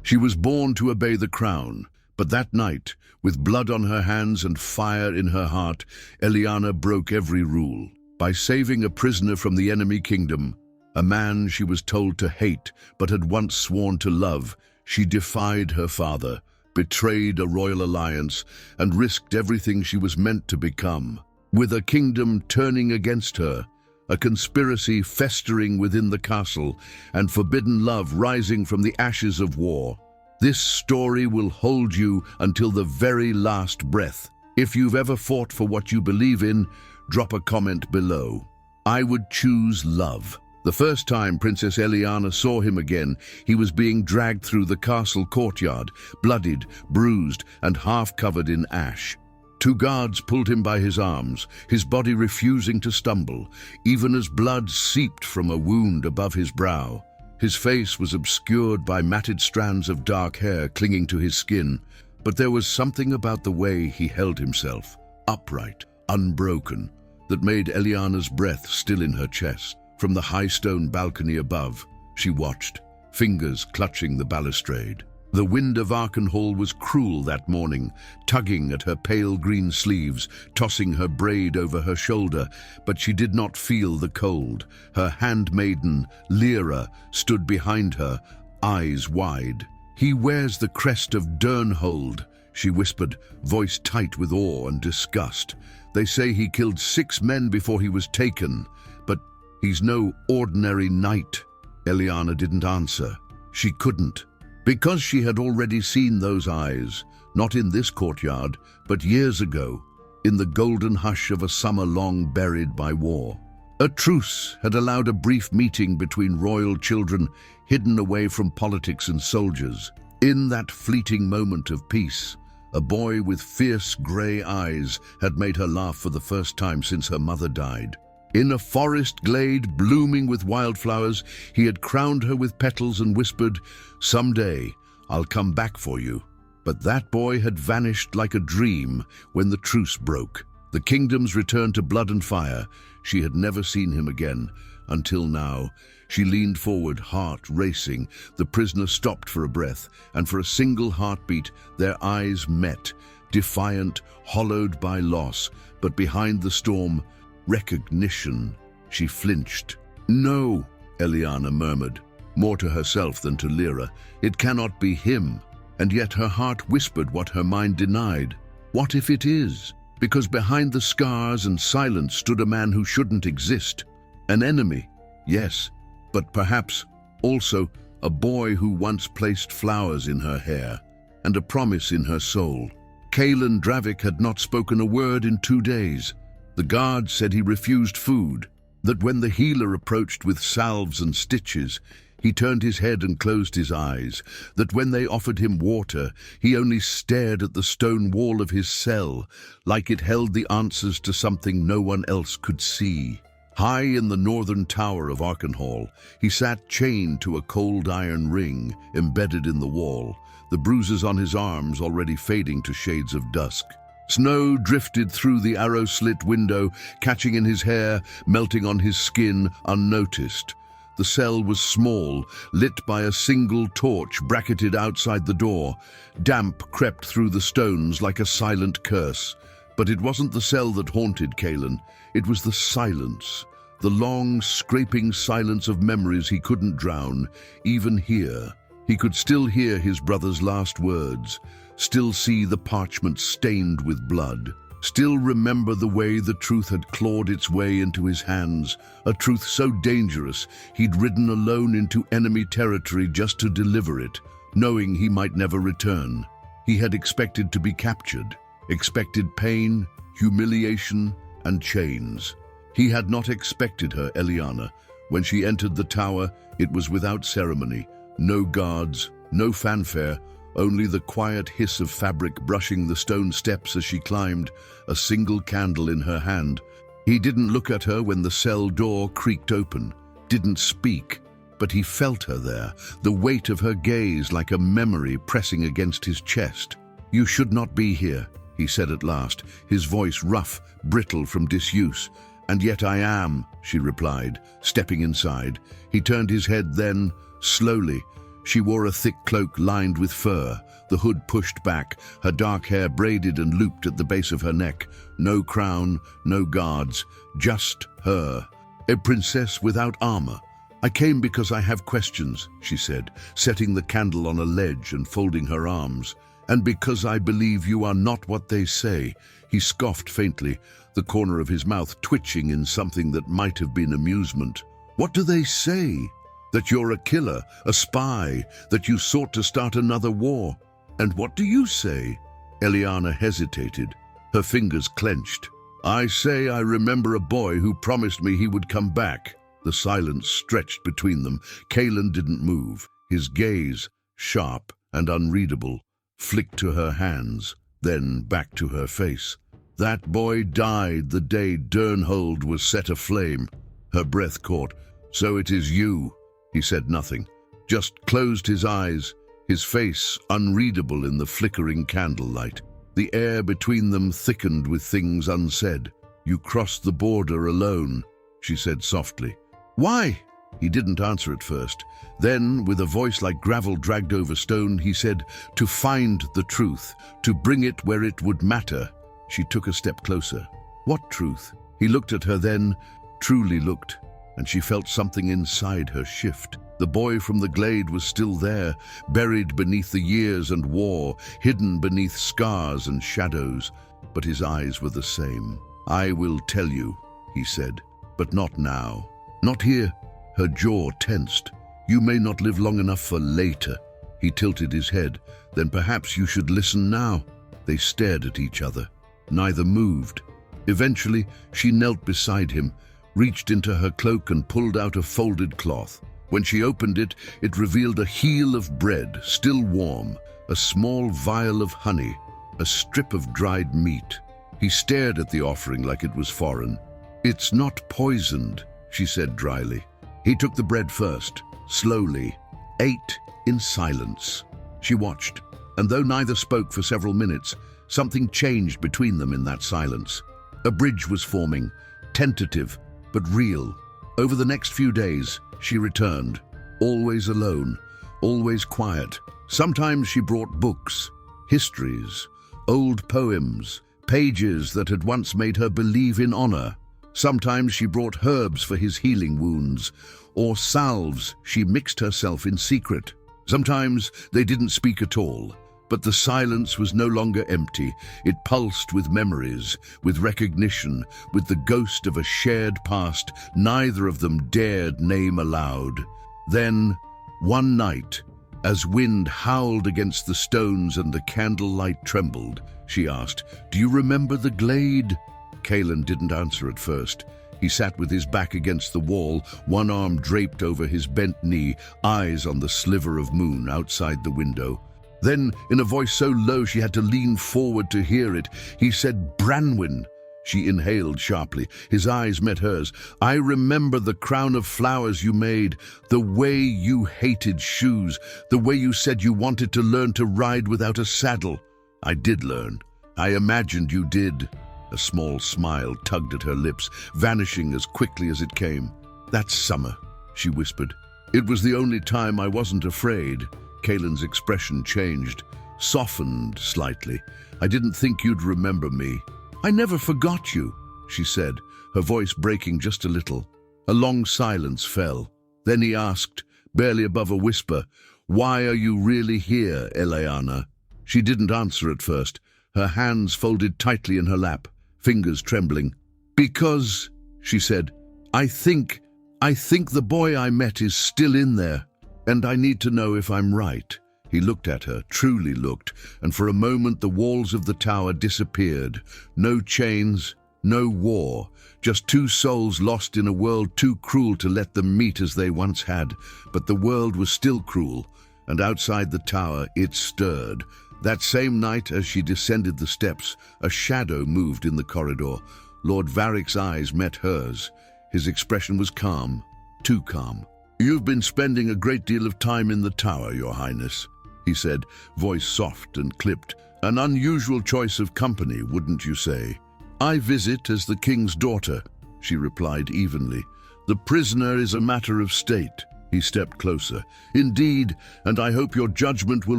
She was born to obey the crown, but that night, with blood on her hands and fire in her heart, Eliana broke every rule. By saving a prisoner from the enemy kingdom, a man she was told to hate but had once sworn to love, she defied her father, betrayed a royal alliance, and risked everything she was meant to become. With a kingdom turning against her, a conspiracy festering within the castle, and forbidden love rising from the ashes of war, this story will hold you until the very last breath. If you've ever fought for what you believe in, drop a comment below. I would choose love. The first time Princess Eliana saw him again, he was being dragged through the castle courtyard, bloodied, bruised, and half covered in ash. Two guards pulled him by his arms, his body refusing to stumble, even as blood seeped from a wound above his brow. His face was obscured by matted strands of dark hair clinging to his skin, but there was something about the way he held himself, upright, unbroken, that made Eliana's breath still in her chest. From the high stone balcony above, she watched, fingers clutching the balustrade. The wind of Archenhall was cruel that morning, tugging at her pale green sleeves, tossing her braid over her shoulder, but she did not feel the cold. Her handmaiden, Lyra, stood behind her, eyes wide. "He wears the crest of Durnhold," she whispered, voice tight with awe and disgust. "They say he killed 6 men before he was taken, but he's no ordinary knight." Eliana didn't answer. She couldn't, because she had already seen those eyes, not in this courtyard, but years ago, in the golden hush of a summer long buried by war. A truce had allowed a brief meeting between royal children hidden away from politics and soldiers. In that fleeting moment of peace, a boy with fierce grey eyes had made her laugh for the first time since her mother died. In a forest glade blooming with wildflowers, he had crowned her with petals and whispered, "Someday, I'll come back for you." But that boy had vanished like a dream when the truce broke. The kingdoms returned to blood and fire. She had never seen him again, until now. She leaned forward, heart racing. The prisoner stopped for a breath, and for a single heartbeat, their eyes met, defiant, hollowed by loss, but behind the storm, recognition. She flinched. "No," Eliana murmured, more to herself than to Lyra. "It cannot be him." And yet her heart whispered what her mind denied. What if it is? Because behind the scars and silence stood a man who shouldn't exist. An enemy, yes, but perhaps also a boy who once placed flowers in her hair and a promise in her soul. Kalen Dravik had not spoken a word in 2 days. The guard said he refused food, that when the healer approached with salves and stitches, he turned his head and closed his eyes, that when they offered him water, he only stared at the stone wall of his cell, like it held the answers to something no one else could see. High in the northern tower of Archenhall, he sat chained to a cold iron ring embedded in the wall, the bruises on his arms already fading to shades of dusk. Snow drifted through the arrow-slit window, catching in his hair, melting on his skin unnoticed. The cell was small, lit by a single torch bracketed outside the door. Damp crept through the stones like a silent curse. But it wasn't the cell that haunted Kalen. It was the silence, the long, scraping silence of memories he couldn't drown, even here. He could still hear his brother's last words, still see the parchment stained with blood, still remember the way the truth had clawed its way into his hands, a truth so dangerous he'd ridden alone into enemy territory just to deliver it, knowing he might never return. He had expected to be captured, expected pain, humiliation, and chains. He had not expected her, Eliana. When she entered the tower, it was without ceremony, no guards, no fanfare, only the quiet hiss of fabric brushing the stone steps as she climbed, a single candle in her hand. He didn't look at her when the cell door creaked open, didn't speak, but he felt her there, the weight of her gaze like a memory pressing against his chest. "You should not be here," he said at last, his voice rough, brittle from disuse. "And yet I am," she replied, stepping inside. He turned his head then, slowly, She wore a thick cloak lined with fur, the hood pushed back, her dark hair braided and looped at the base of her neck. No crown, no guards, just her. A princess without armor. "I came because I have questions," she said, setting the candle on a ledge and folding her arms. "And because I believe you are not what they say." He scoffed faintly, the corner of his mouth twitching in something that might have been amusement. "What do they say? That you're a killer, a spy, that you sought to start another war. And what do you say?" Eliana hesitated, her fingers clenched. "I say I remember a boy who promised me he would come back." The silence stretched between them. Cailan didn't move. His gaze, sharp and unreadable, flicked to her hands, then back to her face. "That boy died the day Durnhold was set aflame." Her breath caught. "So it is you." He said nothing, just closed his eyes, his face unreadable in the flickering candlelight. The air between them thickened with things unsaid. "You crossed the border alone," she said softly. "Why?" He didn't answer at first. Then, with a voice like gravel dragged over stone, he said, "To find the truth, to bring it where it would matter." She took a step closer. "What truth?" He looked at her then, truly looked, and she felt something inside her shift. The boy from the glade was still there, buried beneath the years and war, hidden beneath scars and shadows, but his eyes were the same. "I will tell you," he said, "but not now. Not here." Her jaw tensed. "You may not live long enough for later." He tilted his head. "Then perhaps you should listen now." They stared at each other. Neither moved. Eventually, she knelt beside him, reached into her cloak and pulled out a folded cloth. When she opened it, it revealed a heel of bread, still warm, a small vial of honey, a strip of dried meat. He stared at the offering like it was foreign. "It's not poisoned," she said dryly. He took the bread first, slowly, ate in silence. She watched, and though neither spoke for several minutes, something changed between them in that silence. A bridge was forming, tentative, but real. Over the next few days, she returned, always alone, always quiet. Sometimes she brought books, histories, old poems, pages that had once made her believe in honor. Sometimes she brought herbs for his healing wounds, or salves she mixed herself in secret. Sometimes they didn't speak at all, but the silence was no longer empty. It pulsed with memories, with recognition, with the ghost of a shared past neither of them dared name aloud. Then, one night, as wind howled against the stones and the candlelight trembled, she asked, "Do you remember the glade?" Cailan didn't answer at first. He sat with his back against the wall, one arm draped over his bent knee, eyes on the sliver of moon outside the window. Then, in a voice so low she had to lean forward to hear it, he said, "Branwen." She inhaled sharply. His eyes met hers. "I remember the crown of flowers you made, the way you hated shoes, the way you said you wanted to learn to ride without a saddle." "I did learn. I imagined you did." A small smile tugged at her lips, vanishing as quickly as it came. "That summer," she whispered. "It was the only time I wasn't afraid." Cailan's expression changed, softened slightly. "I didn't think you'd remember me." "I never forgot you," she said, her voice breaking just a little. A long silence fell. Then he asked, barely above a whisper, "Why are you really here, Eliana?" She didn't answer at first, her hands folded tightly in her lap, fingers trembling. "Because," she said, I think the boy I met is still in there, and I need to know if I'm right." He looked at her, truly looked, and for a moment the walls of the tower disappeared. No chains, no war, just two souls lost in a world too cruel to let them meet as they once had. But the world was still cruel, and outside the tower it stirred. That same night, as she descended the steps, a shadow moved in the corridor. Lord Varric's eyes met hers. His expression was calm, too calm. "You've been spending a great deal of time in the tower, Your Highness," he said, voice soft and clipped. "An unusual choice of company, wouldn't you say?" "I visit as the king's daughter," she replied evenly. "The prisoner is a matter of state." He stepped closer. Indeed, and I hope your judgment will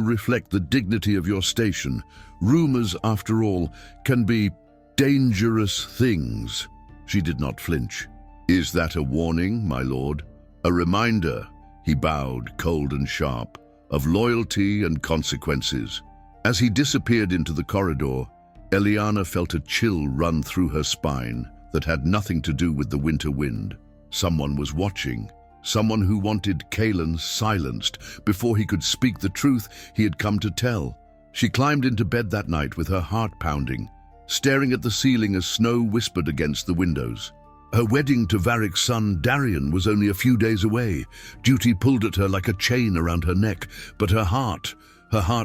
reflect the dignity of your station. Rumors, after all, can be dangerous things. She did not flinch. Is that a warning, my lord? A reminder, he bowed, cold and sharp, of loyalty and consequences. As he disappeared into the corridor, Eliana felt a chill run through her spine that had nothing to do with the winter wind. Someone was watching. Someone who wanted Cailan silenced before he could speak the truth he had come to tell. She climbed into bed that night with her heart pounding, staring at the ceiling as snow whispered against the windows. Her wedding to Varric's son Darian was only a few days away. Duty pulled at her like a chain around her neck, but her heart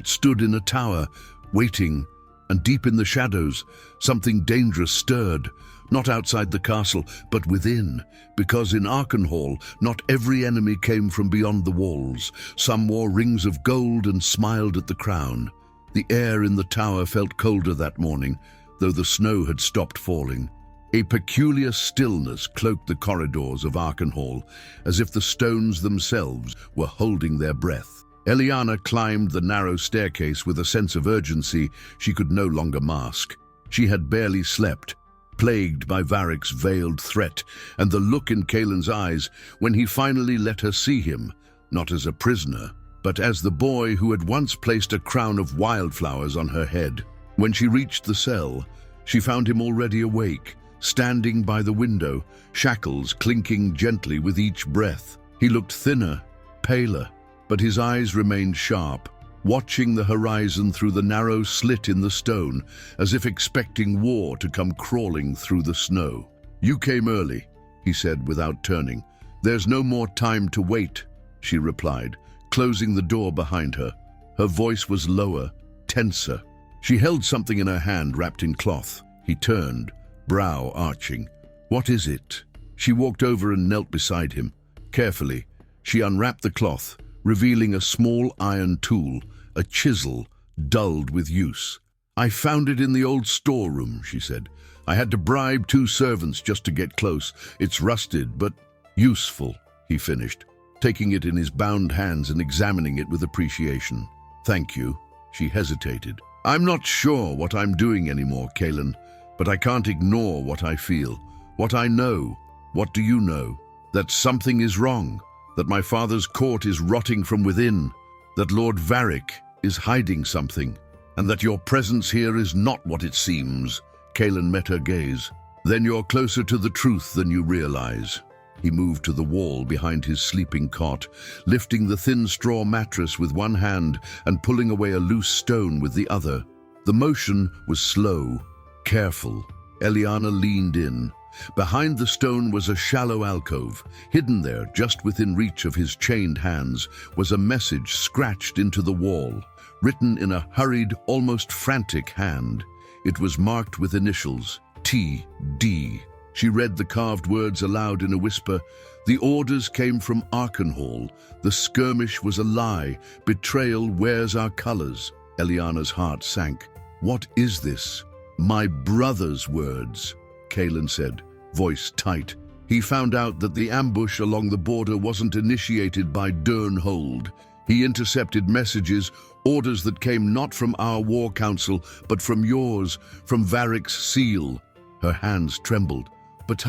stood in a tower, waiting, and deep in the shadows, something dangerous stirred. Not outside the castle, but within, because in Archenhall, not every enemy came from beyond the walls. Some wore rings of gold and smiled at the crown. The air in the tower felt colder that morning, though the snow had stopped falling. A peculiar stillness cloaked the corridors of Archenhall, as if the stones themselves were holding their breath. Eliana climbed the narrow staircase with a sense of urgency she could no longer mask. She had barely slept, plagued by Varric's veiled threat and the look in Cailan's eyes when he finally let her see him, not as a prisoner, but as the boy who had once placed a crown of wildflowers on her head. When she reached the cell, she found him already awake, standing by the window, shackles clinking gently with each breath. He looked thinner, paler, but his eyes remained sharp, watching the horizon through the narrow slit in the stone, as if expecting war to come crawling through the snow. "You came early," he said without turning. "There's no more time to wait," she replied, closing the door behind her. Her voice was lower, tenser. She held something in her hand wrapped in cloth. He turned, brow arching. "What is it?" She walked over and knelt beside him. Carefully, she unwrapped the cloth, revealing a small iron tool, a chisel dulled with use. "I found it in the old storeroom," she said. "I had to bribe 2 servants just to get close. It's rusted, but useful," he finished, taking it in his bound hands and examining it with appreciation. "Thank you." She hesitated. "I'm not sure what I'm doing anymore, Cailan, but I can't ignore what I feel, what I know. What do you know? That something is wrong, that my father's court is rotting from within, that Lord Varric is hiding something, and that your presence here is not what it seems." Cailan met her gaze. "Then you're closer to the truth than you realize." He moved to the wall behind his sleeping cot, lifting the thin straw mattress with one hand and pulling away a loose stone with the other. The motion was slow, careful. Eliana leaned in. Behind the stone was a shallow alcove. Hidden there, just within reach of his chained hands, was a message scratched into the wall, written in a hurried, almost frantic hand. It was marked with initials, T.D. She read the carved words aloud in a whisper. "The orders came from Archenhall. The skirmish was a lie. Betrayal wears our colors." Eliana's heart sank. "What is this?" "My brother's words," Cailan said, voice tight. "He found out that the ambush along the border wasn't initiated by Durnhold. He intercepted messages, orders that came not from our war council, but from yours, from Varric's seal." Her hands trembled. "But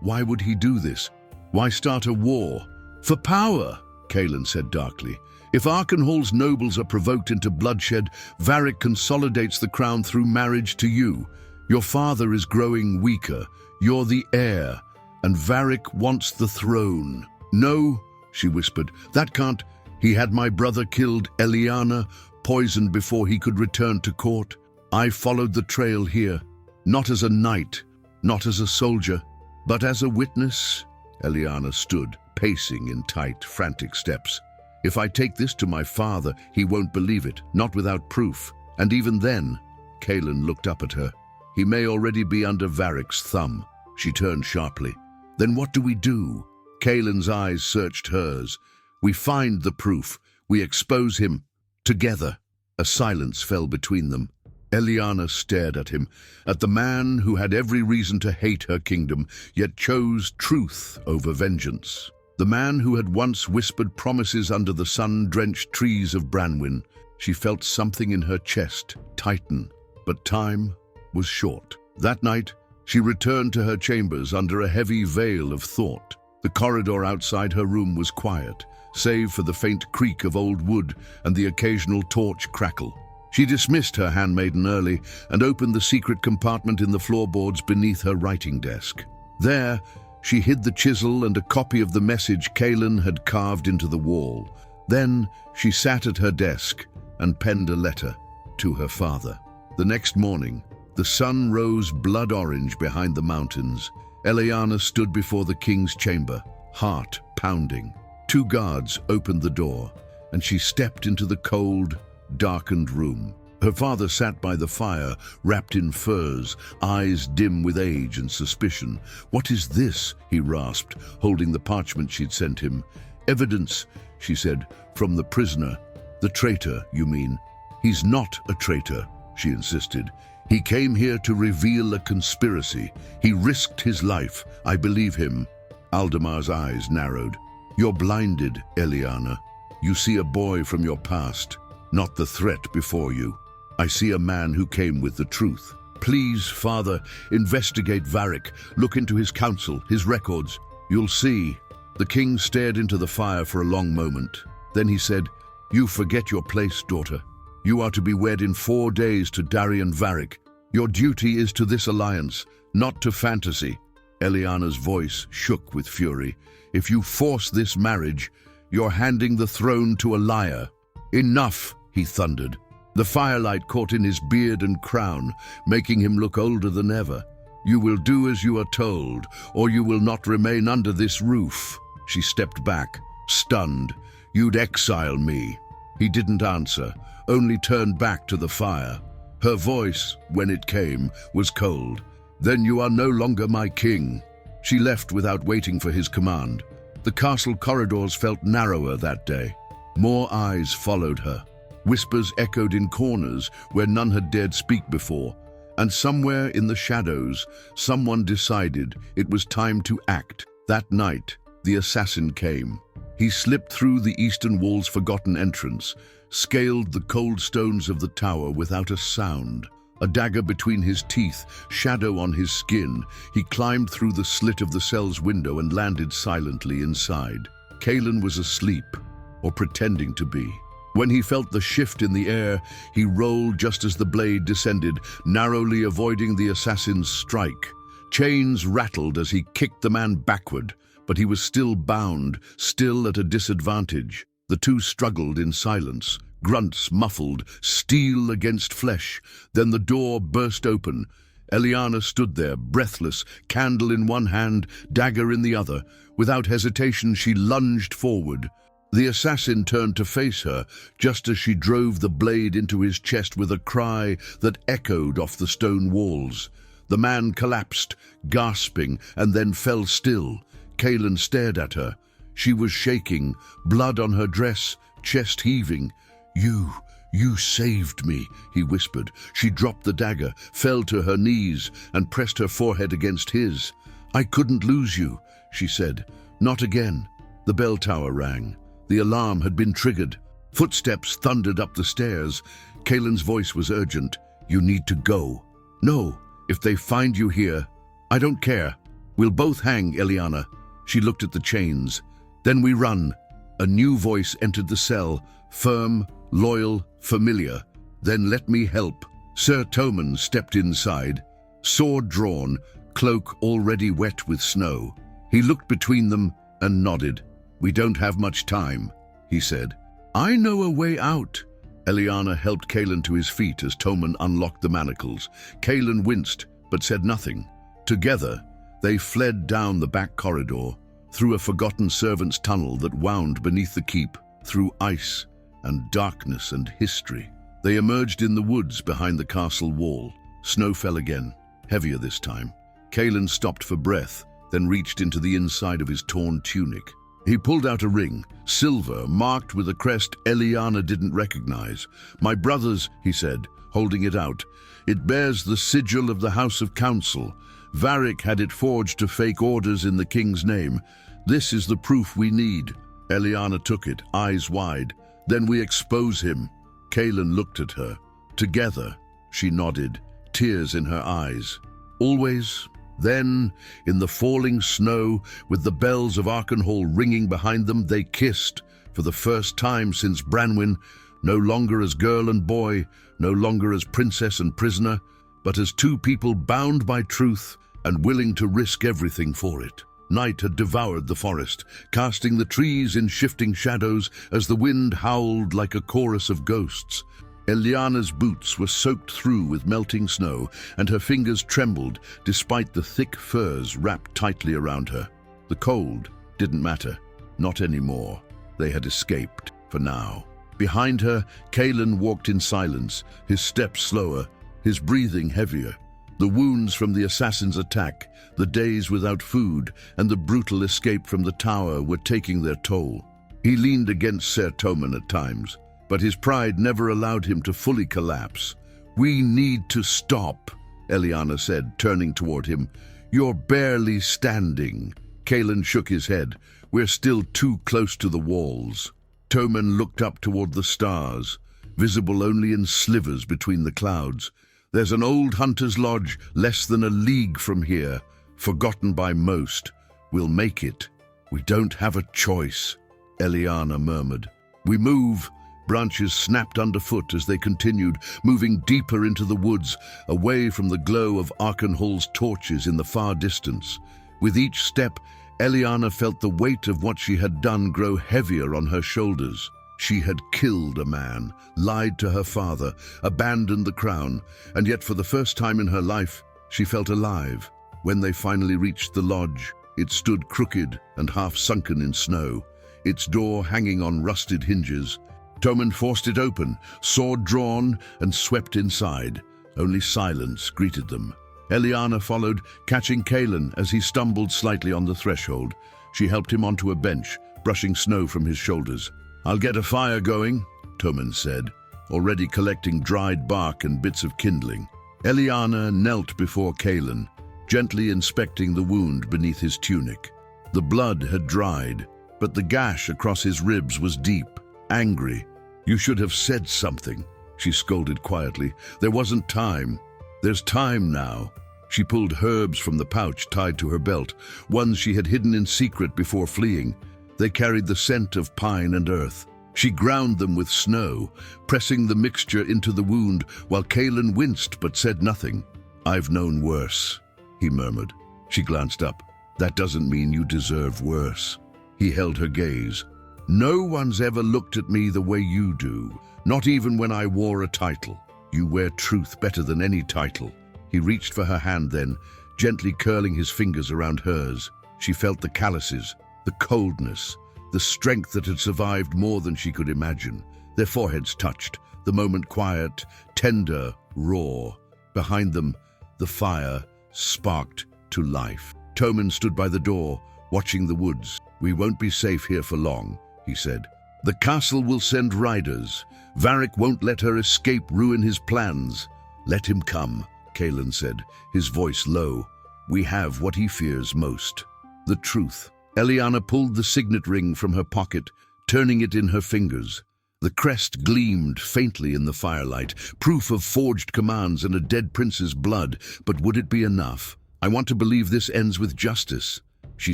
why would he do this? Why start a war?" "For power," Cailan said darkly. "If Archenhall's nobles are provoked into bloodshed, Varric consolidates the crown through marriage to you. Your father is growing weaker. You're the heir, and Varric wants the throne." "No," she whispered, "that can't. He had my brother killed, Eliana, poisoned before he could return to court. I followed the trail here, not as a knight, not as a soldier, but as a witness." Eliana stood, pacing in tight, frantic steps. "If I take this to my father, he won't believe it, not without proof. And even then," Cailan looked up at her, "he may already be under Varric's thumb." She turned sharply. "Then what do we do?" Cailan's eyes searched hers. "We find the proof. We expose him. Together." A silence fell between them. Eliana stared at him, at the man who had every reason to hate her kingdom, yet chose truth over vengeance. The man who had once whispered promises under the sun-drenched trees of Branwen. She felt something in her chest tighten, but time was short. That night, she returned to her chambers under a heavy veil of thought. The corridor outside her room was quiet, save for the faint creak of old wood and the occasional torch crackle. She dismissed her handmaiden early and opened the secret compartment in the floorboards beneath her writing desk. There, she hid the chisel and a copy of the message Kaelin had carved into the wall. Then, she sat at her desk and penned a letter to her father. The next morning, the sun rose blood orange behind the mountains. Eliana stood before the king's chamber, heart pounding. 2 guards opened the door, and she stepped into the cold, darkened room. Her father sat by the fire, wrapped in furs, eyes dim with age and suspicion. "What is this?" he rasped, holding the parchment she'd sent him. "Evidence," she said, "from the prisoner." "The traitor, you mean?" "He's not a traitor," she insisted. "He came here to reveal a conspiracy. He risked his life. I believe him." Aldemar's eyes narrowed. "You're blinded, Eliana. You see a boy from your past, not the threat before you. I see a man who came with the truth. Please, Father, investigate Varric. Look into his counsel, his records. You'll see." The king stared into the fire for a long moment. Then he said, "You forget your place, daughter. You are to be wed in 4 days to Darian Varric. Your duty is to this alliance, not to fantasy." Eliana's voice shook with fury. "If you force this marriage, you're handing the throne to a liar." "Enough," he thundered. The firelight caught in his beard and crown, making him look older than ever. "You will do as you are told, or you will not remain under this roof." She stepped back, stunned. "You'd exile me." He didn't answer, only turned back to the fire. Her voice, when it came, was cold. "Then you are no longer my king." She left without waiting for his command. The castle corridors felt narrower that day. More eyes followed her. Whispers echoed in corners where none had dared speak before. And somewhere in the shadows, someone decided it was time to act. That night, the assassin came. He slipped through the eastern wall's forgotten entrance, scaled the cold stones of the tower without a sound. A dagger between his teeth, shadow on his skin, he climbed through the slit of the cell's window and landed silently inside. Kaelin was asleep, or pretending to be. When he felt the shift in the air, he rolled just as the blade descended, narrowly avoiding the assassin's strike. Chains rattled as he kicked the man backward, but he was still bound, still at a disadvantage. The two struggled in silence, grunts muffled, steel against flesh. Then the door burst open. Eliana stood there, breathless, candle in one hand, dagger in the other. Without hesitation, she lunged forward. The assassin turned to face her, just as she drove the blade into his chest with a cry that echoed off the stone walls. The man collapsed, gasping, and then fell still. Kaelin stared at her. She was shaking, blood on her dress, chest heaving. You saved me," he whispered. She dropped the dagger, fell to her knees, and pressed her forehead against his. "I couldn't lose you," she said. "Not again." The bell tower rang. The alarm had been triggered. Footsteps thundered up the stairs. Kaelin's voice was urgent. "You need to go." "No, if they find you here, I don't care. We'll both hang, Eliana." She looked at the chains. "Then we run." A new voice entered the cell, firm, loyal, familiar. "Then let me help." Sir Tommen stepped inside, sword drawn, cloak already wet with snow. He looked between them and nodded. "We don't have much time," he said. "I know a way out." Eliana helped Kaelin to his feet as Tommen unlocked the manacles. Kaelin winced, but said nothing. Together, they fled down the back corridor, through a forgotten servant's tunnel that wound beneath the keep, through ice and darkness and history. They emerged in the woods behind the castle wall. Snow fell again, heavier this time. Kaelin stopped for breath, then reached into the inside of his torn tunic. He pulled out a ring, silver, marked with a crest Eliana didn't recognize. "My brother's," he said, holding it out. "It bears the sigil of the House of Council. Varric had it forged to fake orders in the king's name. This is the proof we need. Eliana took it, eyes wide. Then we expose him. Kaelin looked at her. Together, she nodded, tears in her eyes. Always. Then, in the falling snow, with the bells of Archenhall ringing behind them, they kissed, for the first time since Branwen, no longer as girl and boy, no longer as princess and prisoner, but as two people bound by truth and willing to risk everything for it. Night had devoured the forest, casting the trees in shifting shadows as the wind howled like a chorus of ghosts. Eliana's boots were soaked through with melting snow, and her fingers trembled despite the thick furs wrapped tightly around her. The cold didn't matter. Not anymore. They had escaped, for now. Behind her, Kaelin walked in silence, his steps slower, his breathing heavier. The wounds from the assassin's attack, the days without food, and the brutal escape from the tower were taking their toll. He leaned against Ser Tommen at times, but his pride never allowed him to fully collapse. "We need to stop," Eliana said, turning toward him. "You're barely standing." Kaelin shook his head. "We're still too close to the walls." Tommen looked up toward the stars, visible only in slivers between the clouds. "There's an old hunter's lodge less than a league from here, forgotten by most. We'll make it. We don't have a choice," Eliana murmured. "We move." Branches snapped underfoot as they continued, moving deeper into the woods, away from the glow of Archenhall's torches in the far distance. With each step, Eliana felt the weight of what she had done grow heavier on her shoulders. She had killed a man, lied to her father, abandoned the crown, and yet for the first time in her life, she felt alive. When they finally reached the lodge, it stood crooked and half-sunken in snow, its door hanging on rusted hinges. Tommen forced it open, sword drawn, and swept inside. Only silence greeted them. Eliana followed, catching Kaelin as he stumbled slightly on the threshold. She helped him onto a bench, brushing snow from his shoulders. "I'll get a fire going," Tommen said, already collecting dried bark and bits of kindling. Eliana knelt before Kaelin, gently inspecting the wound beneath his tunic. The blood had dried, but the gash across his ribs was deep. Angry. "You should have said something," she scolded quietly. "There wasn't time." "There's time now." She pulled herbs from the pouch tied to her belt, ones she had hidden in secret before fleeing. They carried the scent of pine and earth. She ground them with snow, pressing the mixture into the wound while Kaelin winced but said nothing. "I've known worse," he murmured. She glanced up. "That doesn't mean you deserve worse." He held her gaze. "No one's ever looked at me the way you do, not even when I wore a title. You wear truth better than any title." He reached for her hand then, gently curling his fingers around hers. She felt the calluses, the coldness, the strength that had survived more than she could imagine. Their foreheads touched, the moment quiet, tender, raw. Behind them, the fire sparked to life. Tommen stood by the door, watching the woods. "We won't be safe here for long," he said. "The castle will send riders. Varric won't let her escape ruin his plans." "Let him come," Kaelin said, his voice low. "We have what he fears most. The truth." Eliana pulled the signet ring from her pocket, turning it in her fingers. The crest gleamed faintly in the firelight, proof of forged commands and a dead prince's blood, but would it be enough? "I want to believe this ends with justice," she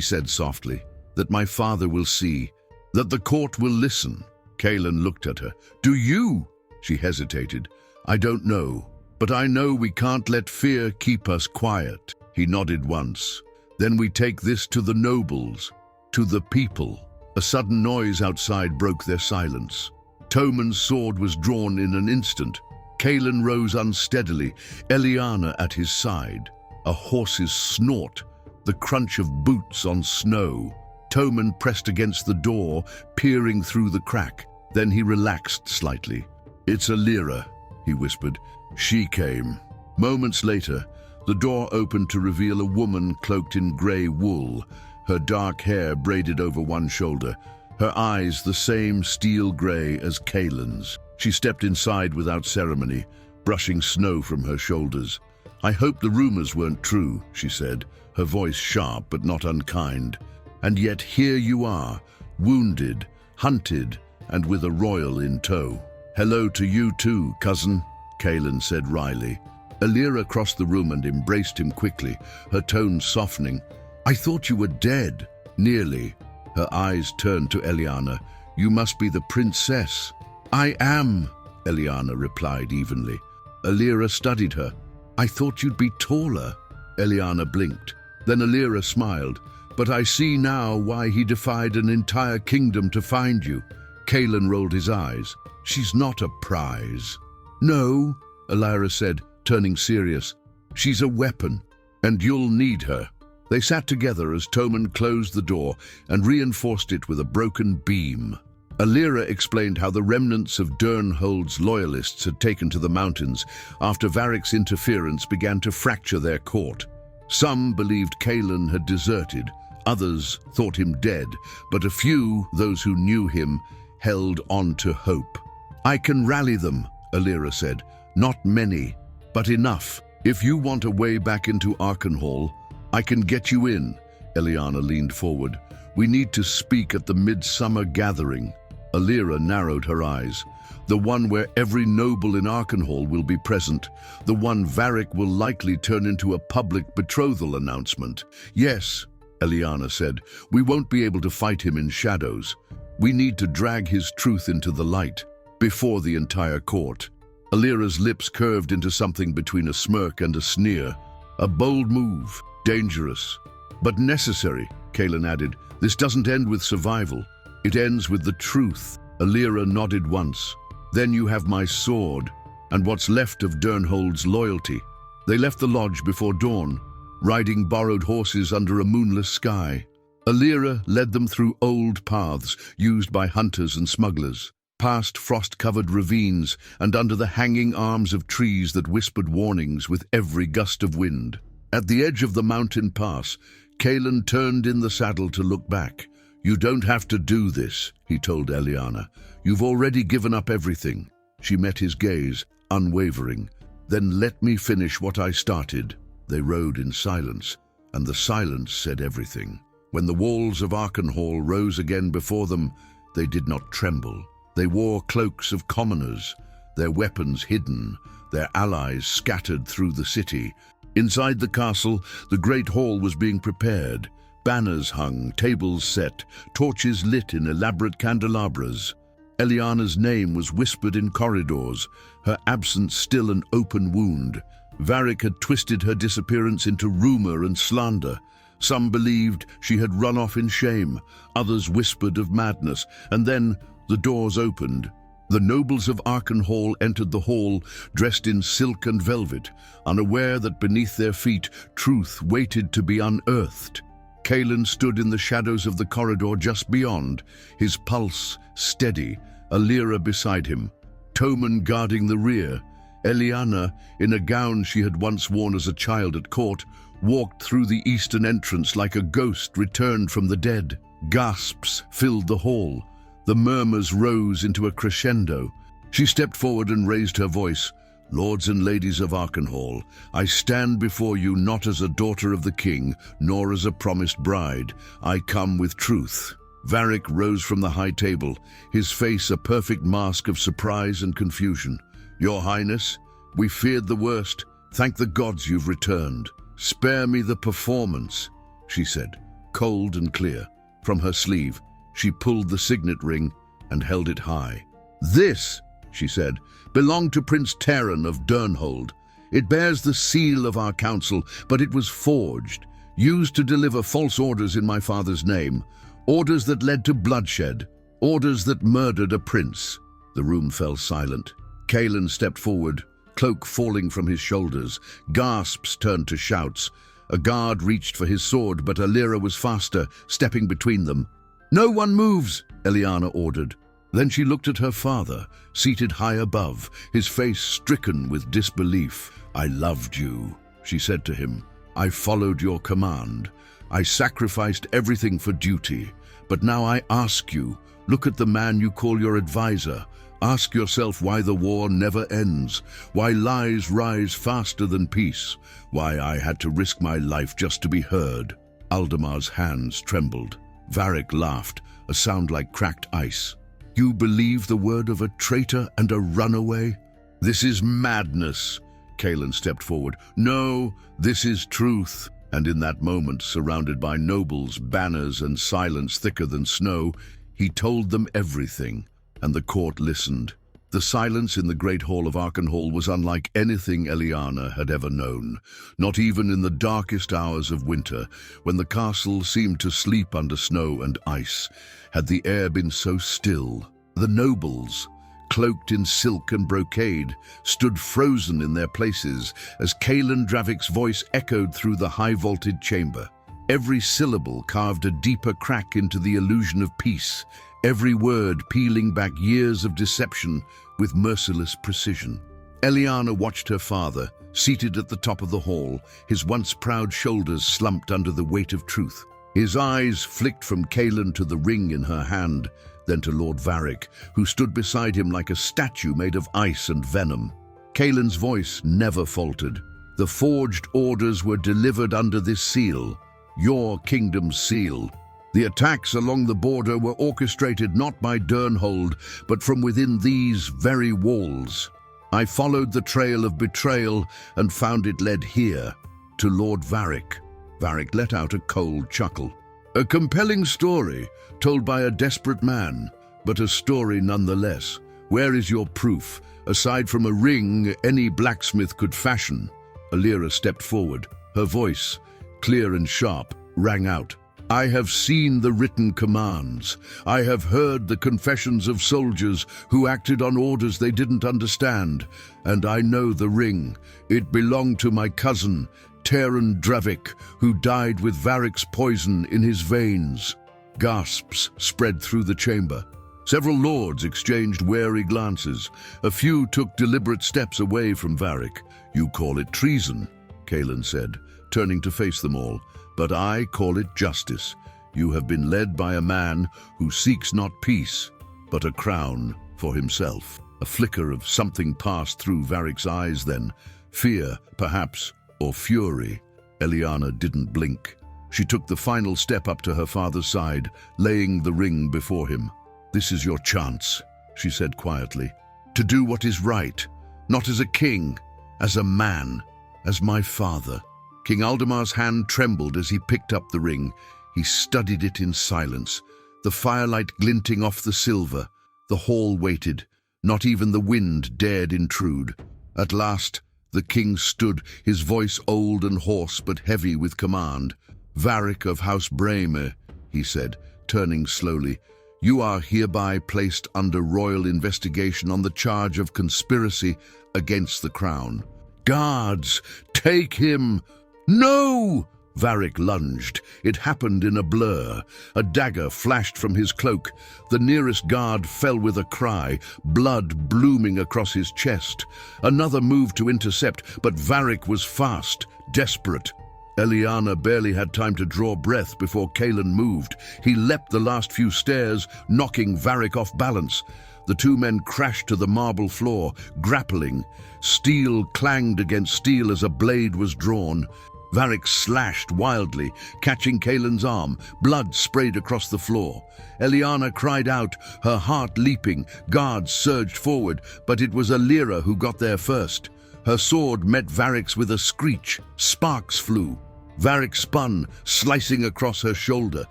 said softly, "that my father will see, that the court will listen." Kaelin looked at her. "Do you?" She hesitated. "I don't know, but I know we can't let fear keep us quiet." He nodded once. "Then we take this to the nobles, to the people." A sudden noise outside broke their silence. Tommen's sword was drawn in an instant. Kaelin rose unsteadily, Eliana at his side. A horse's snort, the crunch of boots on snow. Tommen pressed against the door, peering through the crack. Then he relaxed slightly. "It's Alira," he whispered. "She came." Moments later, the door opened to reveal a woman cloaked in grey wool, her dark hair braided over one shoulder, her eyes the same steel grey as Kaelin's. She stepped inside without ceremony, brushing snow from her shoulders. "I hope the rumors weren't true," she said, her voice sharp but not unkind. And yet here you are, wounded, hunted, and with a royal in tow. Hello to you too, cousin, Kaelin said wryly. Alira crossed the room and embraced him quickly, her tone softening. I thought you were dead. Nearly. Her eyes turned to Eliana. You must be the princess. I am, Eliana replied evenly. Alira studied her. I thought you'd be taller. Eliana blinked. Then Alira smiled. But I see now why he defied an entire kingdom to find you. Kaelin rolled his eyes. She's not a prize. No, Alira said, turning serious. She's a weapon, and you'll need her. They sat together as Tommen closed the door and reinforced it with a broken beam. Alira explained how the remnants of Durnhold's loyalists had taken to the mountains after Varric's interference began to fracture their court. Some believed Kaelin had deserted, others thought him dead, but a few, those who knew him, held on to hope. I can rally them, Alira said. Not many, but enough. If you want a way back into Archenhall, I can get you in. Eliana leaned forward. We need to speak at the midsummer gathering. Alira narrowed her eyes. The one where every noble in Archenhall will be present. The one Varric will likely turn into a public betrothal announcement. Yes, Eliana said, we won't be able to fight him in shadows. We need to drag his truth into the light, before the entire court. Alira's lips curved into something between a smirk and a sneer. A bold move, dangerous, but necessary, Kaelin added. This doesn't end with survival. It ends with the truth. Alira nodded once. Then you have my sword, and what's left of Durnhold's loyalty. They left the lodge before dawn, riding borrowed horses under a moonless sky. Alira led them through old paths used by hunters and smugglers, past frost-covered ravines and under the hanging arms of trees that whispered warnings with every gust of wind. At the edge of the mountain pass, Kaelin turned in the saddle to look back. You don't have to do this, he told Eliana. You've already given up everything. She met his gaze, unwavering. Then let me finish what I started. They rode in silence, and the silence said everything. When the walls of Archenhall rose again before them, they did not tremble. They wore cloaks of commoners, their weapons hidden, their allies scattered through the city. Inside the castle, the great hall was being prepared. Banners hung, tables set, torches lit in elaborate candelabras. Eliana's name was whispered in corridors, her absence still an open wound. Varric had twisted her disappearance into rumor and slander. Some believed she had run off in shame, others whispered of madness, and then the doors opened. The nobles of Archenhall entered the hall, dressed in silk and velvet, unaware that beneath their feet truth waited to be unearthed. Kaelin stood in the shadows of the corridor just beyond, his pulse steady, Alira beside him, Tommen guarding the rear. Eliana, in a gown she had once worn as a child at court, walked through the eastern entrance like a ghost returned from the dead. Gasps filled the hall. The murmurs rose into a crescendo. She stepped forward and raised her voice. Lords and ladies of Archenhall, I stand before you not as a daughter of the king, nor as a promised bride. I come with truth. Varric rose from the high table, his face a perfect mask of surprise and confusion. Your Highness, we feared the worst. Thank the gods you've returned. Spare me the performance, she said, cold and clear. From her sleeve, she pulled the signet ring and held it high. This, she said, belonged to Prince Teren of Durnhold. It bears the seal of our council, but it was forged, used to deliver false orders in my father's name, orders that led to bloodshed, orders that murdered a prince. The room fell silent. Kaelin stepped forward, cloak falling from his shoulders. Gasps turned to shouts. A guard reached for his sword, but Alira was faster, stepping between them. No one moves, Eliana ordered. Then she looked at her father, seated high above, his face stricken with disbelief. I loved you, she said to him. I followed your command. I sacrificed everything for duty. But now I ask you, look at the man you call your advisor. Ask yourself why the war never ends, why lies rise faster than peace, why I had to risk my life just to be heard. Aldemar's hands trembled. Varric laughed, a sound like cracked ice. "You believe the word of a traitor and a runaway? This is madness." Kaelin stepped forward. "No, this is truth." And in that moment, surrounded by nobles, banners, and silence thicker than snow, he told them everything, and the court listened. The silence in the great hall of Archenhall was unlike anything Eliana had ever known, not even in the darkest hours of winter, when the castle seemed to sleep under snow and ice, had the air been so still. The nobles, cloaked in silk and brocade, stood frozen in their places as Kaelin Dravic's voice echoed through the high-vaulted chamber. Every syllable carved a deeper crack into the illusion of peace, every word peeling back years of deception with merciless precision. Eliana watched her father, seated at the top of the hall, his once proud shoulders slumped under the weight of truth. His eyes flicked from Kaelin to the ring in her hand, then to Lord Varric, who stood beside him like a statue made of ice and venom. Kaelin's voice never faltered. "The forged orders were delivered under this seal, your kingdom's seal. The attacks along the border were orchestrated not by Durnhold, but from within these very walls. I followed the trail of betrayal and found it led here, to Lord Varric." Varric let out a cold chuckle. "A compelling story, told by a desperate man, but a story nonetheless. Where is your proof, aside from a ring any blacksmith could fashion?" Alira stepped forward. Her voice, clear and sharp, rang out. "I have seen the written commands. I have heard the confessions of soldiers who acted on orders they didn't understand. And I know the ring. It belonged to my cousin, Teren Dravic, who died with Varric's poison in his veins." Gasps spread through the chamber. Several lords exchanged wary glances. A few took deliberate steps away from Varric. "You call it treason," Kaelin said, turning to face them all. "But I call it justice. You have been led by a man who seeks not peace, but a crown for himself." A flicker of something passed through Varric's eyes then. Fear, perhaps, or fury. Eliana didn't blink. She took the final step up to her father's side, laying the ring before him. "This is your chance," she said quietly, "to do what is right, not as a king, as a man, as my father." King Aldemar's hand trembled as he picked up the ring. He studied it in silence, the firelight glinting off the silver. The hall waited. Not even the wind dared intrude. At last, the king stood, his voice old and hoarse but heavy with command. "Varric of House Breme," he said, turning slowly, "you are hereby placed under royal investigation on the charge of conspiracy against the crown." "Guards, take him!" "No!" Varric lunged. It happened in a blur. A dagger flashed from his cloak. The nearest guard fell with a cry, blood blooming across his chest. Another moved to intercept, but Varric was fast, desperate. Eliana barely had time to draw breath before Kaelin moved. He leapt the last few stairs, knocking Varric off balance. The two men crashed to the marble floor, grappling. Steel clanged against steel as a blade was drawn. Varric slashed wildly, catching Kaelin's arm. Blood sprayed across the floor. Eliana cried out, her heart leaping. Guards surged forward, but it was Alira who got there first. Her sword met Varric's with a screech. Sparks flew. Varric spun, slicing across her shoulder.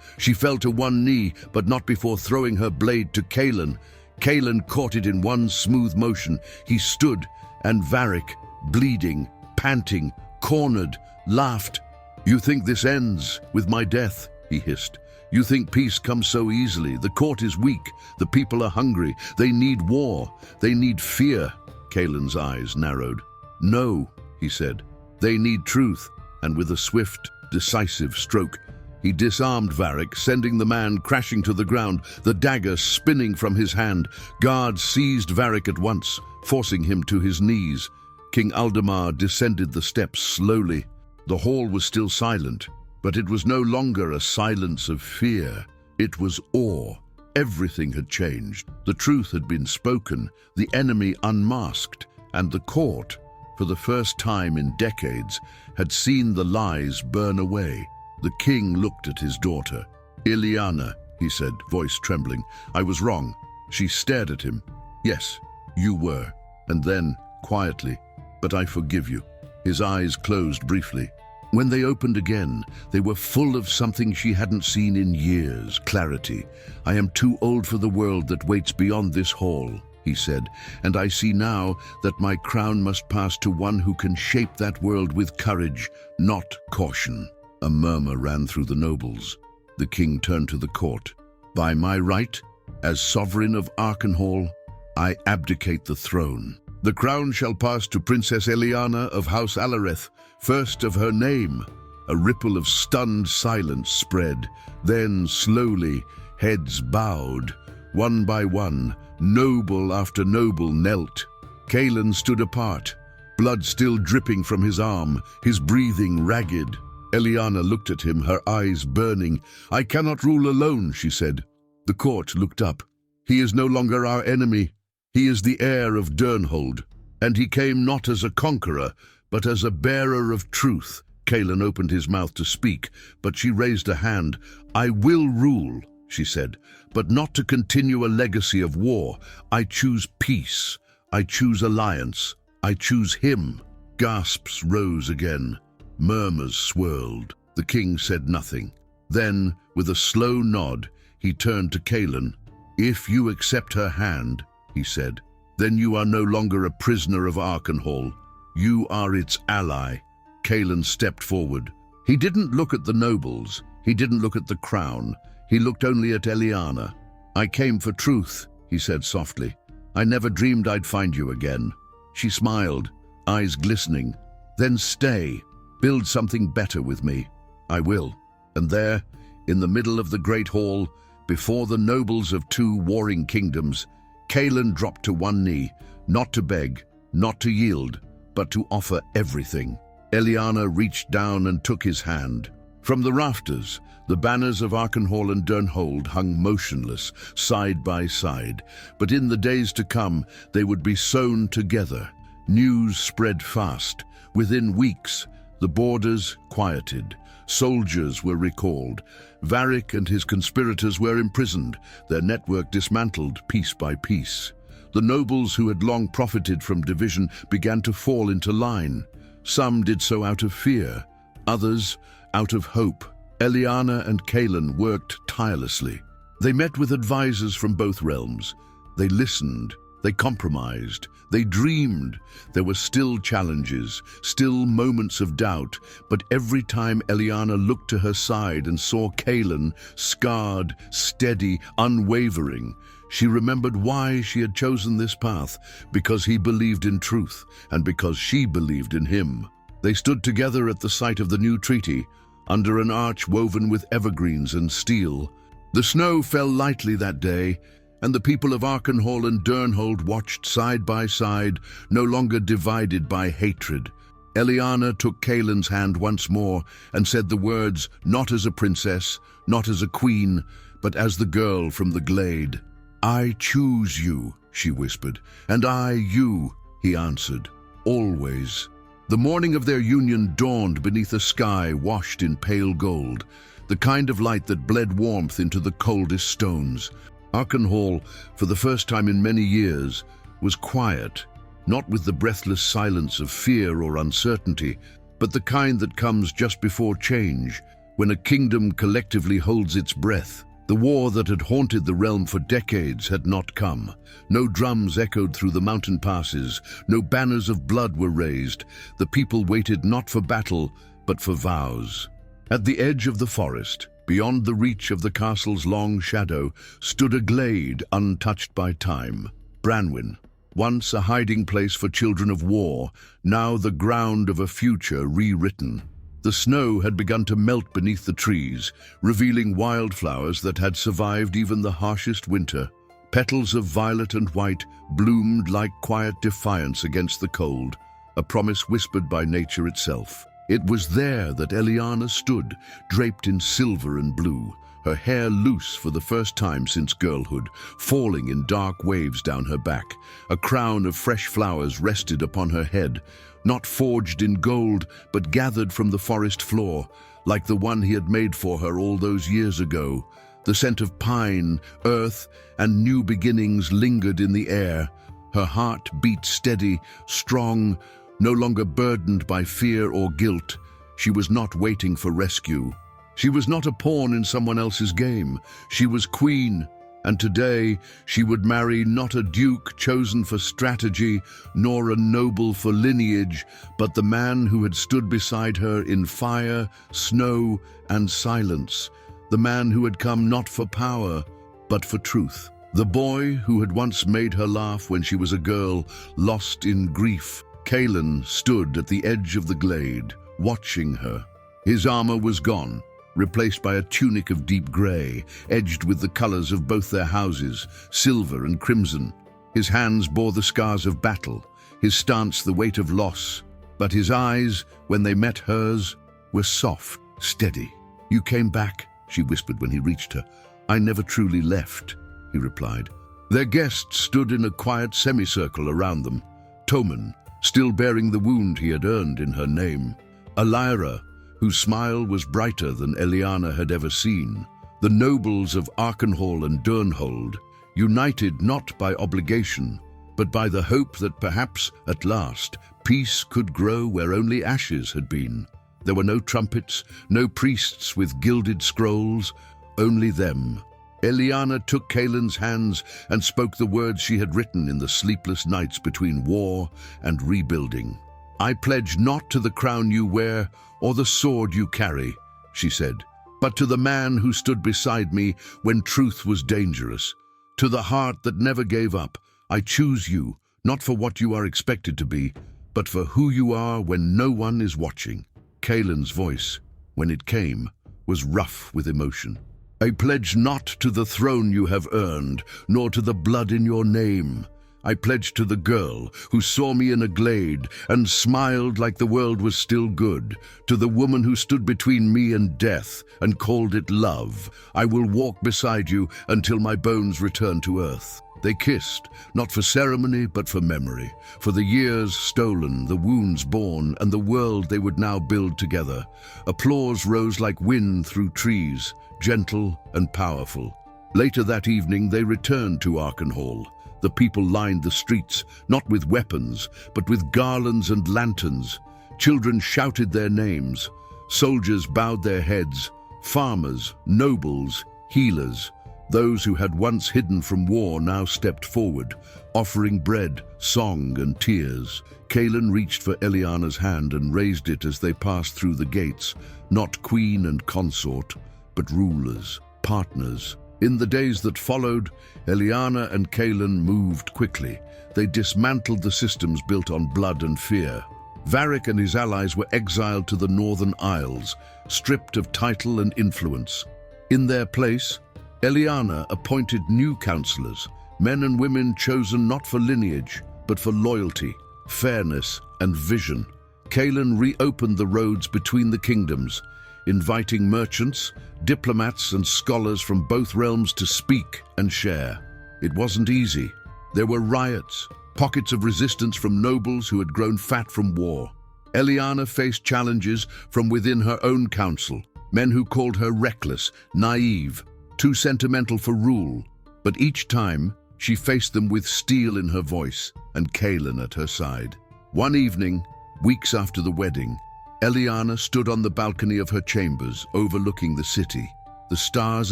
She fell to one knee, but not before throwing her blade to Kaelin. Kaelin caught it in one smooth motion. He stood, and Varric, bleeding, panting, cornered, laughed. "You think this ends with my death?" he hissed. "You think peace comes so easily? The court is weak. The people are hungry. They need war. They need fear." Kaelin's eyes narrowed. "No," he said. "They need truth." And with a swift, decisive stroke, he disarmed Varric, sending the man crashing to the ground, the dagger spinning from his hand. Guards seized Varric at once, forcing him to his knees. King Aldemar descended the steps slowly. The hall was still silent, but it was no longer a silence of fear. It was awe. Everything had changed. The truth had been spoken, the enemy unmasked, and the court, for the first time in decades, had seen the lies burn away. The king looked at his daughter. Ileana, he said, voice trembling. I was wrong. She stared at him. Yes, you were. And then, quietly, but I forgive you. His eyes closed briefly. When they opened again, they were full of something she hadn't seen in years, clarity. I am too old for the world that waits beyond this hall, he said, and I see now that my crown must pass to one who can shape that world with courage, not caution. A murmur ran through the nobles. The king turned to the court. By my right, as sovereign of Archenhall, I abdicate the throne. The crown shall pass to Princess Ileana of House Alareth, first of her name. A ripple of stunned silence spread. Then, slowly, heads bowed. One by one, noble after noble knelt. Cailan stood apart, blood still dripping from his arm, his breathing ragged. Ileana looked at him, her eyes burning. I cannot rule alone, she said. The court looked up. He is no longer our enemy. He is the heir of Durnhold, and he came not as a conqueror, but as a bearer of truth. Cailan opened his mouth to speak, but she raised a hand. I will rule, she said, but not to continue a legacy of war. I choose peace. I choose alliance. I choose him. Gasps rose again. Murmurs swirled. The king said nothing. Then, with a slow nod, he turned to Cailan. If you accept her hand, he said, then you are no longer a prisoner of Archenhall. You are its ally. Cailan stepped forward. He didn't look at the nobles. He didn't look at the crown. He looked only at Ileana. I came for truth, he said softly. I never dreamed I'd find you again. She smiled, eyes glistening. Then stay. Build something better with me. I will. And there, in the middle of the great hall, before the nobles of two warring kingdoms, Cailan dropped to one knee, not to beg, not to yield, but to offer everything. Ileana reached down and took his hand. From the rafters, the banners of Archenhall and Durnhold hung motionless, side by side, but in the days to come they would be sewn together. News spread fast. Within weeks, the borders quieted. Soldiers were recalled. Varric and his conspirators were imprisoned, their network dismantled piece by piece. The nobles who had long profited from division began to fall into line. Some did so out of fear, others out of hope. Ileana and Cailan worked tirelessly. They met with advisors from both realms. They listened, they compromised, they dreamed. There were still challenges, still moments of doubt, but every time Ileana looked to her side and saw Cailan, scarred, steady, unwavering, she remembered why she had chosen this path, because he believed in truth, and because she believed in him. They stood together at the site of the new treaty, under an arch woven with evergreens and steel. The snow fell lightly that day, and the people of Archenhall and Durnhold watched side by side, no longer divided by hatred. Ileana took Cailan's hand once more and said the words, not as a princess, not as a queen, but as the girl from the glade. I choose you, she whispered, and I you, he answered, always. The morning of their union dawned beneath a sky washed in pale gold, the kind of light that bled warmth into the coldest stones. Archenhall, for the first time in many years, was quiet, not with the breathless silence of fear or uncertainty, but the kind that comes just before change, when a kingdom collectively holds its breath. The war that had haunted the realm for decades had not come. No drums echoed through the mountain passes, no banners of blood were raised. The people waited not for battle, but for vows. At the edge of the forest, beyond the reach of the castle's long shadow, stood a glade untouched by time. Branwen, once a hiding place for children of war, now the ground of a future rewritten. The snow had begun to melt beneath the trees, revealing wildflowers that had survived even the harshest winter. Petals of violet and white bloomed like quiet defiance against the cold, a promise whispered by nature itself. It was there that Ileana stood, draped in silver and blue, her hair loose for the first time since girlhood, falling in dark waves down her back. A crown of fresh flowers rested upon her head, not forged in gold, but gathered from the forest floor, like the one he had made for her all those years ago. The scent of pine, earth, and new beginnings lingered in the air. Her heart beat steady, strong, no longer burdened by fear or guilt. She was not waiting for rescue. She was not a pawn in someone else's game. She was queen, and today she would marry not a duke chosen for strategy, nor a noble for lineage, but the man who had stood beside her in fire, snow, and silence. The man who had come not for power, but for truth. The boy who had once made her laugh when she was a girl, lost in grief. Kaelin stood at the edge of the glade, watching her. His armor was gone, replaced by a tunic of deep grey, edged with the colors of both their houses, silver and crimson. His hands bore the scars of battle, his stance the weight of loss, but his eyes, when they met hers, were soft, steady. "You came back," she whispered when he reached her. "I never truly left," he replied. Their guests stood in a quiet semicircle around them. Tommen, still bearing the wound he had earned in her name. Alyra, whose smile was brighter than Eliana had ever seen. The nobles of Arkenhall and Durnhold, united not by obligation, but by the hope that perhaps, at last, peace could grow where only ashes had been. There were no trumpets, no priests with gilded scrolls, only them. Eliana took Kaelin's hands and spoke the words she had written in the sleepless nights between war and rebuilding. "I pledge not to the crown you wear or the sword you carry," she said, "but to the man who stood beside me when truth was dangerous. To the heart that never gave up, I choose you, not for what you are expected to be, but for who you are when no one is watching." Kaelin's voice, when it came, was rough with emotion. "I pledge not to the throne you have earned, nor to the blood in your name. I pledge to the girl who saw me in a glade and smiled like the world was still good, to the woman who stood between me and death and called it love. I will walk beside you until my bones return to earth." They kissed, not for ceremony but for memory, for the years stolen, the wounds borne, and the world they would now build together. Applause rose like wind through trees, gentle and powerful. Later that evening they returned to Arkenhall. The people lined the streets, not with weapons, but with garlands and lanterns. Children shouted their names. Soldiers bowed their heads. Farmers, nobles, healers. Those who had once hidden from war now stepped forward, offering bread, song, and tears. Kaelin reached for Eliana's hand and raised it as they passed through the gates, not queen and consort, but rulers, partners. In the days that followed, Eliana and Kaelin moved quickly. They dismantled the systems built on blood and fear. Varric and his allies were exiled to the Northern Isles, stripped of title and influence. In their place, Eliana appointed new counselors, men and women chosen not for lineage, but for loyalty, fairness, and vision. Kaelin reopened the roads between the kingdoms, inviting merchants, diplomats, and scholars from both realms to speak and share. It wasn't easy. There were riots, pockets of resistance from nobles who had grown fat from war. Eliana faced challenges from within her own council, men who called her reckless, naive, too sentimental for rule. But each time, she faced them with steel in her voice and Kaelin at her side. One evening, weeks after the wedding, Eliana stood on the balcony of her chambers overlooking the city. The stars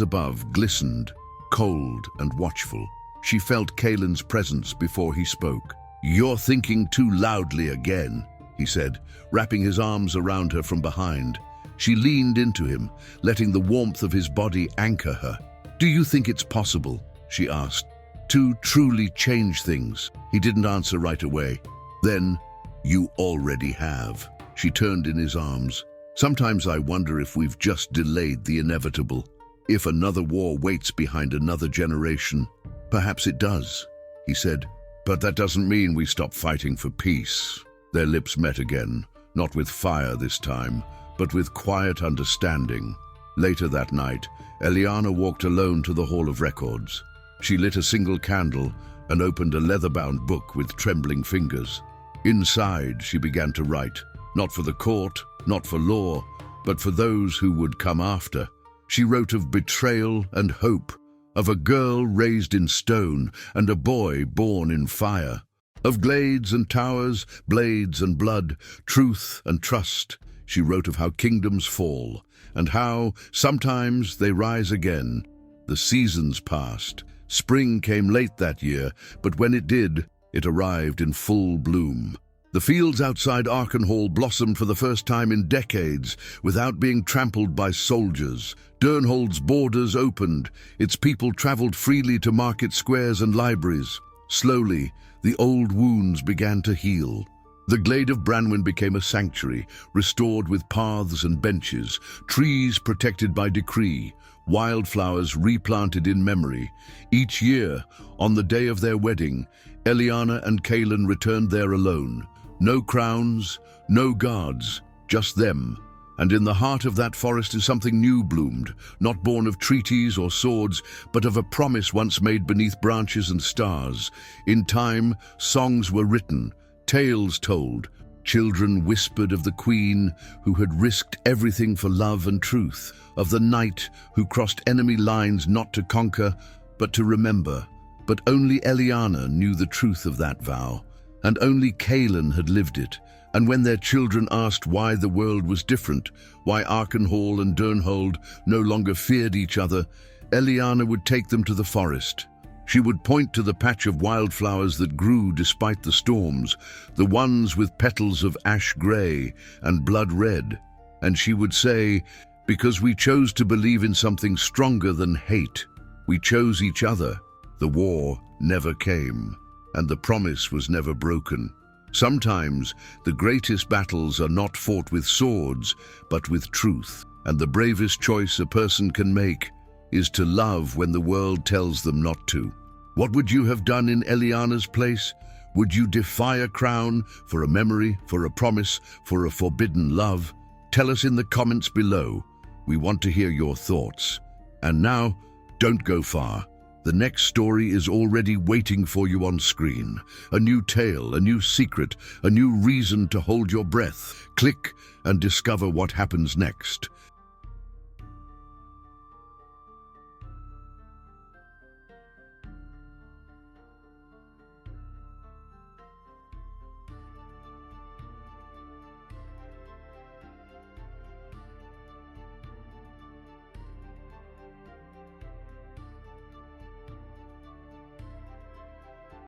above glistened, cold and watchful. She felt Kaelin's presence before he spoke. "You're thinking too loudly again," he said, wrapping his arms around her from behind. She leaned into him, letting the warmth of his body anchor her. "Do you think it's possible," she asked, "to truly change things?" He didn't answer right away. Then, "You already have." She turned in his arms. "Sometimes I wonder if we've just delayed the inevitable. If another war waits behind another generation." "Perhaps it does," he said. "But that doesn't mean we stop fighting for peace." Their lips met again, not with fire this time, but with quiet understanding. Later that night, Eliana walked alone to the Hall of Records. She lit a single candle and opened a leather-bound book with trembling fingers. Inside, she began to write, not for the court, not for law, but for those who would come after. She wrote of betrayal and hope, of a girl raised in stone and a boy born in fire, of glades and towers, blades and blood, truth and trust. She wrote of how kingdoms fall, and how, sometimes, they rise again. The seasons passed. Spring came late that year, but when it did, it arrived in full bloom. The fields outside Arkenhall blossomed for the first time in decades, without being trampled by soldiers. Durnhold's borders opened. Its people traveled freely to market squares and libraries. Slowly, the old wounds began to heal. The glade of Branwen became a sanctuary, restored with paths and benches, trees protected by decree, wildflowers replanted in memory. Each year, on the day of their wedding, Eliana and Kaelin returned there alone. No crowns, no guards, just them. And in the heart of that forest is something new bloomed, not born of treaties or swords, but of a promise once made beneath branches and stars. In time, songs were written, tales told. Children whispered of the queen who had risked everything for love and truth, of the knight who crossed enemy lines not to conquer, but to remember. But only Eliana knew the truth of that vow, and only Kaelin had lived it. And when their children asked why the world was different, why Arkenhall and Durnhold no longer feared each other, Eliana would take them to the forest. She would point to the patch of wildflowers that grew despite the storms, the ones with petals of ash grey and blood red. And she would say, "Because we chose to believe in something stronger than hate. We chose each other. The war never came, and the promise was never broken." Sometimes the greatest battles are not fought with swords, but with truth. And the bravest choice a person can make is to love when the world tells them not to. What would you have done in Eliana's place? Would you defy a crown for a memory, for a promise, for a forbidden love? Tell us in the comments below. We want to hear your thoughts. And now, don't go far. The next story is already waiting for you on screen. A new tale, a new secret, a new reason to hold your breath. Click and discover what happens next.